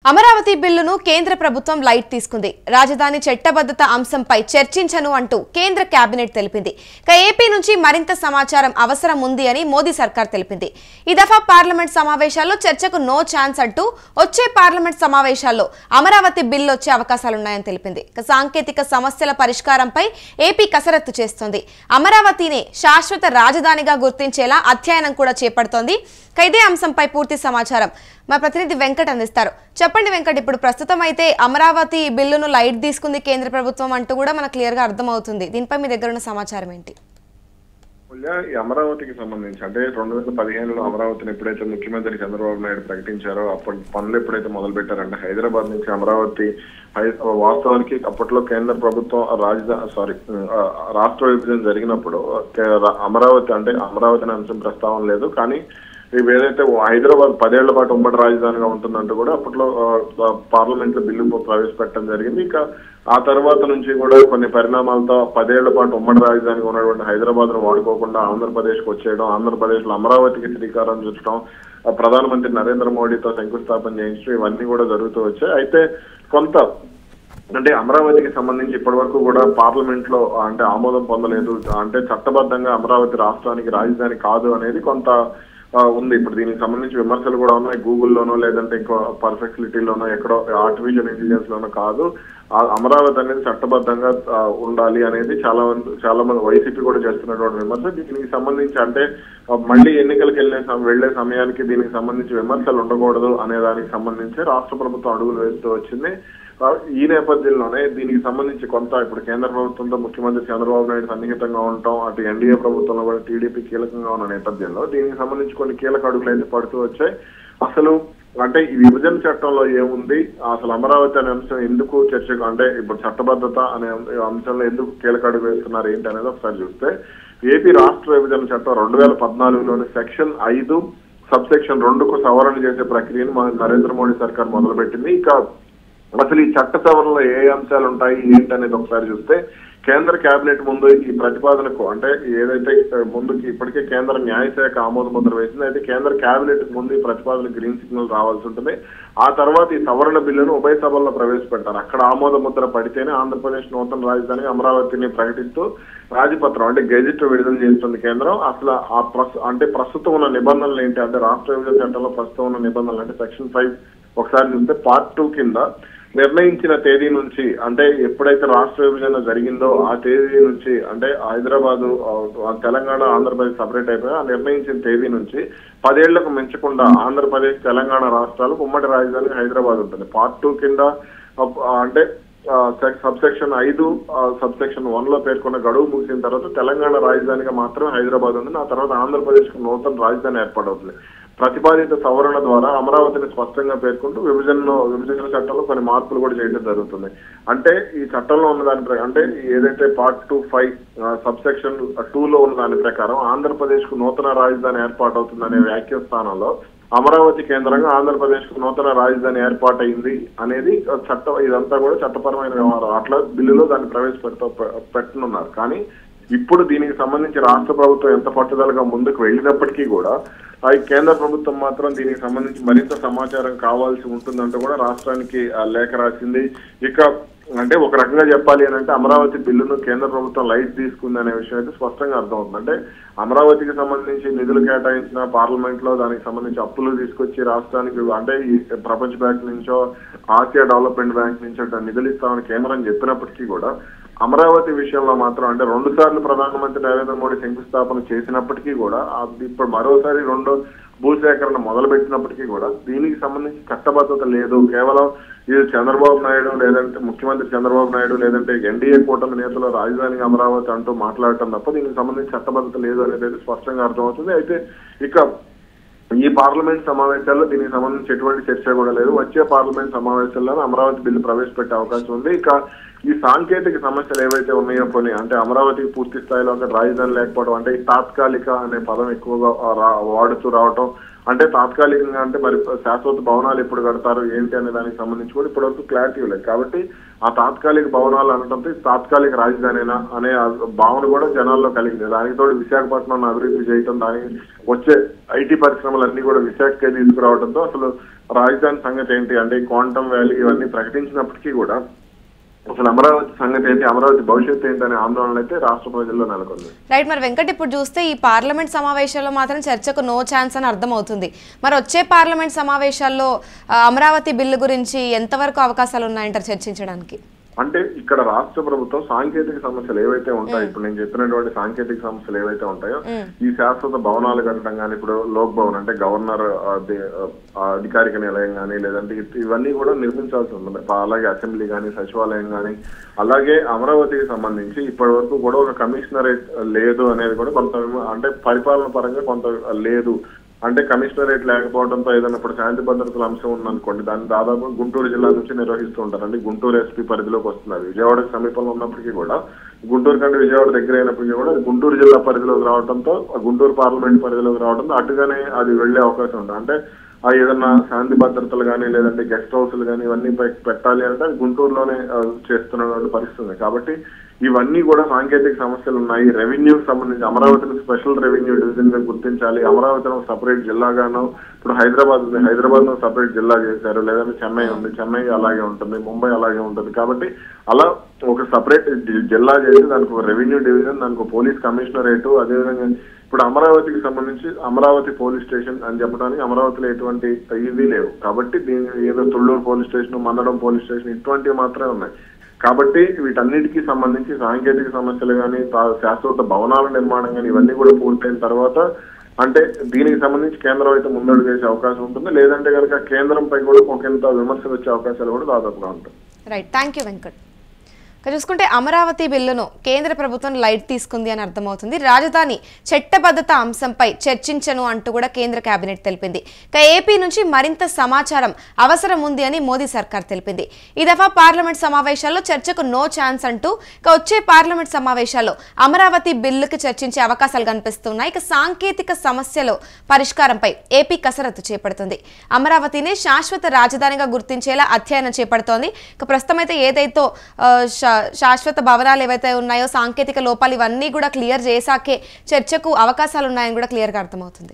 అమరావతి బిల్లును కేంద్ర ప్రభుత్వం లైట్ తీసుకుంది. రాజధాని చట్టబద్ధత అంశంపై చర్చించను అంటూ కేంద్ర కేబినెట్ తెలిపింది. ఏపీ నుంచి మరింత సమాచారం అవసరం ఉంది అని మోదీ సర్కార్ తెలిపింది. ఈ దఫా పార్లమెంట్ సమావేశాల్లో చర్చకు నో ఛాన్స్ అంటూ వచ్చే పార్లమెంట్ సమావేశాల్లో అమరావతి బిల్లు వచ్చే అవకాశాలున్నాయని తెలిపింది. సాంకేతిక సమస్యల పరిష్కారంపై ఏపీ కసరత్తు చేస్తోంది. అమరావతిని శాశ్వత రాజధానిగా గుర్తించేలా అధ్యయనం కూడా చేపడుతోంది. ఇదే అంశంపై పూర్తి సమాచారం మా ప్రతినిధి వెంకట్ అందిస్తారు. చెప్పండి వెంకట్, ఇప్పుడు ప్రస్తుతం అయితే అమరావతి బిల్లును లైట్ తీసుకుంది కేంద్ర ప్రభుత్వం అంటూ కూడా మనకు క్లియర్ గా అర్థమవుతుంది. దీనిపై మీ దగ్గర ఉన్న సమాచారం ఏంటి? ఈ అమరావతికి సంబంధించి అంటే 2015లో అమరావతిని ఎప్పుడైతే ముఖ్యమంత్రి చంద్రబాబు నాయుడు ప్రకటించారో అప్పటి పనులు ఎప్పుడైతే మొదలు పెట్టారంటే హైదరాబాద్ నుంచి అమరావతి వాస్తవానికి అప్పట్లో కేంద్ర ప్రభుత్వం రాష్ట్ర విభజన జరిగినప్పుడు అమరావతి అనే అంశం ప్రస్తావన లేదు. కానీ ఇవి ఏదైతే హైదరాబాద్ 10 ఏళ్ల పాటు ఉమ్మడి రాజధానిగా ఉంటుందంటూ కూడా అప్పట్లో పార్లమెంట్ లో బిల్లు ప్రవేశపెట్టడం జరిగింది. ఇక ఆ తర్వాత నుంచి కూడా కొన్ని పరిణామాలతో 10 ఏళ్ల పాటు ఉమ్మడి రాజధానిగా ఉన్నటువంటి హైదరాబాద్ ను వాడుకోకుండా ఆంధ్రప్రదేశ్ కు వచ్చేయడం, ఆంధ్రప్రదేశ్ లో అమరావతికి శ్రీకారం చుట్టడం, ప్రధానమంత్రి నరేంద్ర మోడీతో శంకుస్థాపన చేయించడం ఇవన్నీ కూడా జరుగుతూ వచ్చాయి. అయితే కొంత అమరావతికి సంబంధించి ఇప్పటి వరకు కూడా పార్లమెంట్ లో ఆమోదం పొందలేదు. చట్టబద్ధంగా అమరావతి రాష్ట్రానికి రాజధాని కాదు అనేది కొంత ఉంది. ఇప్పుడు దీనికి సంబంధించి విమర్శలు కూడా ఉన్నాయి. గూగుల్లోనో లేదంటే ఇంకో పర్ఫెక్సిలిటీలోనో ఎక్కడో ఆర్టిఫిషియల్ ఇంటెలిజెన్స్ లోనో కాదు, అమరావతి అనేది చట్టబద్ధంగా ఉండాలి అనేది చాలా మంది వైసీపీ కూడా చేస్తున్నటువంటి విమర్శ. దీనికి సంబంధించి మళ్ళీ ఎన్నికలకు వెళ్లే సమయానికి దీనికి సంబంధించి విమర్శలు ఉండకూడదు అనే దానికి సంబంధించి రాష్ట్ర ప్రభుత్వం అడుగులు వేస్తూ వచ్చింది. ఈ నేపథ్యంలోనే దీనికి సంబంధించి కొంత ఇప్పుడు కేంద్ర ప్రభుత్వంతో ముఖ్యమంత్రి చంద్రబాబు నాయుడు సన్నిహితంగా ఉండటం, అటు ఎన్డీఏ ప్రభుత్వంలో కూడా టీడీపీ కీలకంగా ఉన్న నేపథ్యంలో దీనికి సంబంధించి కొన్ని కీలక అడుగులు అయితే పడుతూ వచ్చాయి. అసలు ఈ విభజన చట్టంలో ఏముంది, అసలు అమరావతి అనే అంశం ఎందుకు చర్చకు ఇప్పుడు చట్టబద్ధత అనే అంశంలో ఎందుకు కీలక అడుగు వేస్తున్నారు ఏంటి అనేది ఒకసారి చూస్తే, ఏపీ రాష్ట్ర విభజన చట్టం 2014లోని సెక్షన్ 5 సబ్సెక్షన్ 2కు సవరణ చేసే ప్రక్రియను నరేంద్ర మోడీ సర్కార్ మొదలుపెట్టింది. ఇక అసలు ఈ చట్ట సవరణలో ఏ అంశాలు ఉంటాయి ఏంటి అనేది ఒకసారి చూస్తే, కేంద్ర కేబినెట్ ముందు ఈ ప్రతిపాదనకు ఏదైతే ముందుకి ఇప్పటికే కేంద్ర న్యాయశాఖ ఆమోద ముద్ర వేసింది. అయితే కేంద్ర కేబినెట్ ముందు ఈ ప్రతిపాదన గ్రీన్ సిగ్నల్ రావాల్సి ఉంటుంది. ఆ తర్వాత ఈ సవరణ బిల్లును ఉభయ సభల్లో ప్రవేశపెట్టారు. అక్కడ ఆమోద ముద్ర పడితేనే ఆంధ్రప్రదేశ్ నూతన రాజధాని అమరావతిని ప్రకటిస్తూ రాజపత్రం గెజిట్ విడుదల చేస్తుంది కేంద్రం. అసలు ప్రస్తుతం ఉన్న నిబంధనలు ఏంటి రాష్ట్ర విభజన చట్టంలో ప్రస్తుతం ఉన్న నిబంధనలు సెక్షన్ 5 ఒకసారి చూస్తే పార్ట్ 2 కింద నిర్ణయించిన తేదీ నుంచి ఎప్పుడైతే రాష్ట్ర విభజన జరిగిందో ఆ తేదీ నుంచి హైదరాబాదు తెలంగాణ ఆంధ్రప్రదేశ్ సపరేట్ అయిపోయి ఆ నిర్ణయించిన తేదీ నుంచి 10 ఏళ్లకు మించకుండా ఆంధ్రప్రదేశ్ తెలంగాణ రాష్ట్రాలకు ఉమ్మడి రాజధాని హైదరాబాద్ ఉంటుంది. పార్ట్ 2 కింద సబ్సెక్షన్ 5 సబ్సెక్షన్ 1లో పేర్కొన్న గడువు ముగిసిన తర్వాత తెలంగాణ రాజధానిగా మాత్రమే హైదరాబాద్ ఉంటుంది. ఆ తర్వాత ఆంధ్రప్రదేశ్ కు నూతన రాజధాని ఏర్పాటవుతుంది. ప్రతిపాదిత సవరణ ద్వారా అమరావతిని స్పష్టంగా పేర్కొంటూ విభజన చట్టంలో కొన్ని మార్పులు కూడా చేయడం జరుగుతుంది. ఈ చట్టంలో ఉన్న దాని ఏదైతే పార్ట్ 2(5) సబ్సెక్షన్ 2లో ఉన్న దాని ప్రకారం ఆంధ్రప్రదేశ్ కు నూతన రాజధాని ఏర్పాటవుతుందనే వ్యాఖ్య స్థానంలో అమరావతి కేంద్రంగా ఆంధ్రప్రదేశ్ కు నూతన రాజధాని ఏర్పాటైంది అనేది ఇదంతా కూడా చట్టపరమైన వ్యవహారం. అట్లా బిల్లులో దాన్ని పెట్టనున్నారు. కానీ ఇప్పుడు దీనికి సంబంధించి రాష్ట్ర ప్రభుత్వం ఎంత పట్టుదలగా ముందుకు వెళ్ళినప్పటికీ కూడా కేంద్ర ప్రభుత్వం మాత్రం దీనికి సంబంధించి మరింత సమాచారం కావాల్సి ఉంటుందంటూ కూడా రాష్ట్రానికి లేఖ రాసింది. ఇక ఒక రకంగా చెప్పాలి అమరావతి బిల్లును కేంద్ర ప్రభుత్వం లైట్ తీసుకుంది అనే విషయం అయితే స్పష్టంగా అర్థమవుతుంది. అమరావతికి సంబంధించి నిధులు కేటాయించిన పార్లమెంట్ లో దానికి సంబంధించి అప్పులు తీసుకొచ్చి రాష్ట్రానికి ఈ ప్రపంచ బ్యాంక్ నుంచో ఆసియా డెవలప్మెంట్ బ్యాంక్ నుంచో నిధులు ఇస్తామని కేంద్రం చెప్పినప్పటికీ కూడా అమరావతి విషయంలో మాత్రం 2 సార్లు ప్రధానమంత్రి నరేంద్ర మోడీ శంకుస్థాపన చేసినప్పటికీ కూడా ఇప్పుడు మరోసారి భూసేకరణ మొదలు పెట్టినప్పటికీ కూడా దీనికి సంబంధించి చట్టబద్ధత లేదు. కేవలం ఇది చంద్రబాబు నాయుడు లేదంటే ముఖ్యమంత్రి చంద్రబాబు నాయుడు లేదంటే ఎన్డీఏ కూటమి నేతలు రాజధాని అమరావతి అంటూ మాట్లాడటం తప్ప దీనికి సంబంధించి చట్టబద్ధత లేదు అనేది స్పష్టంగా అర్థమవుతుంది. అయితే ఇక ఈ పార్లమెంట్ సమావేశాల్లో దీనికి సంబంధించి ఎటువంటి చర్చ కూడా లేదు. వచ్చే పార్లమెంట్ సమావేశాల్లో అమరావతి బిల్లు ప్రవేశపెట్టే అవకాశం ఉంది. ఇక ఈ సాంకేతిక సమస్యలు ఏవైతే ఉన్నాయో కొన్ని అమరావతికి పూర్తి స్థాయిలో రాజధాని లేకపోవడం ఈ తాత్కాలిక అనే పదం ఎక్కువగా వాడుతూ రావటం తాత్కాలికంగా మరి శాశ్వత భవనాలు ఎప్పుడు కడతారు ఏంటి అనే దానికి సంబంధించి కూడా ఇప్పటివరకు క్లారిటీ లేదు. కాబట్టి ఆ తాత్కాలిక భవనాలు అనడంతో తాత్కాలిక రాజధానినా అనే భావన కూడా జనాల్లో కలిగింది. దానికి తోడు విశాఖపట్నం అభివృద్ధి చేయటం, దానికి వచ్చే ఐటీ పరిశ్రమలన్నీ కూడా విశాఖకే తీసుకురావడంతో అసలు రాజధాని సంగతి ఏంటి అంటే క్వాంటమ్ వ్యాలీ ఇవన్నీ ప్రకటించినప్పటికీ కూడా అసలు అమరావతి సంగతి ఏంటి, అమరావతి భవిష్యత్తు ఏంటి అనే ఆందోళన అయితే రాష్ట్ర ప్రజల్లో నెలకొంది. రైట్, మరి వెంకట్ ఇప్పుడు చూస్తే ఈ పార్లమెంట్ సమావేశాల్లో మాత్రం చర్చకు నో ఛాన్స్ అని అర్థమవుతుంది. మరి వచ్చే పార్లమెంట్ సమావేశాల్లో అమరావతి బిల్లు గురించి ఎంతవరకు అవకాశాలు ఉన్నాయంటారు చర్చించడానికి? అంటే ఇక్కడ రాష్ట్ర ప్రభుత్వం సాంకేతిక సమస్యలు ఏవైతే ఉంటాయో, ఇప్పుడు నేను చెప్పినటువంటి సాంకేతిక సమస్యలు ఏవైతే ఉంటాయో, ఈ శాశ్వత భవనాలు కట్టడం కానీ, ఇప్పుడు లోక్ భవన్ అంటే గవర్నర్ అధికారిక నిలయం కానీ, లేదంటే ఇవన్నీ కూడా నిర్మించాల్సి ఉంటుంది. అలాగే అసెంబ్లీ కానీ, సచివాలయం కానీ, అలాగే అమరావతికి సంబంధించి ఇప్పటి వరకు కూడా ఒక కమిషనరేట్ లేదు అనేది కూడా కొంత, అంటే పరిపాలన పరంగా కొంత లేదు. అంటే కమిషనరేట్ లేకపోవడంతో ఏదైనా ఇప్పుడు శాంతి భద్రతల అంశం ఉందనుకోండి, దాన్ని దాదాపు గుంటూరు జిల్లా నుంచి నిర్వహిస్తూ ఉంటారు. అంటే గుంటూరు ఎస్పీ పరిధిలోకి వస్తున్నారు. విజయవాడకి సమీపంలో ఉన్నప్పటికీ కూడా, గుంటూరు కంటే విజయవాడ దగ్గర అయినప్పటికీ కూడా గుంటూరు జిల్లా పరిధిలోకి రావడంతో, గుంటూరు పార్లమెంట్ పరిధిలోకి రావడంతో అటుగానే అది వెళ్లే అవకాశం ఉంటుంది. అంటే ఏదన్నా శాంతి భద్రతలు కానీ, లేదంటే గెస్ట్ హౌస్లు కానీ ఇవన్నీ పెట్టాలి అంటే అది గుంటూరులోనే చేస్తున్నటువంటి పరిస్థితి. కాబట్టి ఇవన్నీ కూడా సాంకేతిక సమస్యలు ఉన్నాయి. రెవెన్యూకి సంబంధించి అమరావతిని స్పెషల్ రెవెన్యూ డివిజన్ గా గుర్తించాలి. అమరావతిని సపరేట్ జిల్లాగాను, ఇప్పుడు హైదరాబాద్ ఉంది, హైదరాబాద్ లో సపరేట్ జిల్లా చేశారు. లేదంటే చెన్నై ఉంది, చెన్నై అలాగే ఉంటుంది, ముంబై అలాగే ఉంటుంది. కాబట్టి అలా ఒక సపరేట్ జిల్లా చేసి దానికి ఒక రెవెన్యూ డివిజన్, దానికి ఒక పోలీస్ కమిషనరేట్, అదేవిధంగా ఇప్పుడు అమరావతికి సంబంధించి అమరావతి పోలీస్ స్టేషన్ అని చెప్పడానికి అమరావతిలో ఎటువంటి ఇవి లేవు. కాబట్టి దీని ఏదో Tullur police station, Mandadam police station ఇటువంటివి మాత్రమే ఉన్నాయి. కాబట్టి వీటన్నిటికీ సంబంధించి సాంకేతిక సమస్యలు కానీ, శాశ్వత భవనాల నిర్మాణం కానీ ఇవన్నీ కూడా పూర్తయిన తర్వాత అంటే దీనికి సంబంధించి కేంద్రం అయితే ముందడుగు వేసే అవకాశం ఉంటుంది. లేదంటే కనుక కేంద్రంపై కూడా ఒకంత విమర్శలు వచ్చే అవకాశాలు కూడా దాదాపుగా ఉంటాయి. Right, thank you Venkat. చూసుకుంటే అమరావతి బిల్లును కేంద్ర ప్రభుత్వం లైట్ తీసుకుంది అని అర్థమవుతుంది. రాజధాని చట్టబద్ధత అంశంపై చర్చించను అంటూ కూడా కేంద్ర కేబినెట్ తెలిపింది. ఏపీ నుంచి మరింత సమాచారం అవసరం ఉంది అని మోదీ సర్కార్ తెలిపింది. ఈ దఫా పార్లమెంట్ సమావేశాల్లో చర్చకు నో ఛాన్స్ అంటూ వచ్చే పార్లమెంట్ సమావేశాల్లో అమరావతి బిల్లుకి చర్చించే అవకాశాలు కనిపిస్తున్నాయి. సాంకేతిక సమస్యల పరిష్కారంపై ఏపీ కసరత్తు చేపడుతుంది. అమరావతిని శాశ్వత రాజధానిగా గుర్తించేలా అధ్యయనం చేపడుతోంది. ప్రస్తుతం అయితే ఏదైతే శాశ్వత భవనాలు ఏవైతే ఉన్నాయో, సాంకేతిక లోపాలు ఇవన్నీ కూడా క్లియర్ చేశాకే చర్చకు అవకాశాలు ఉన్నాయని కూడా క్లియర్గా అర్థమవుతుంది.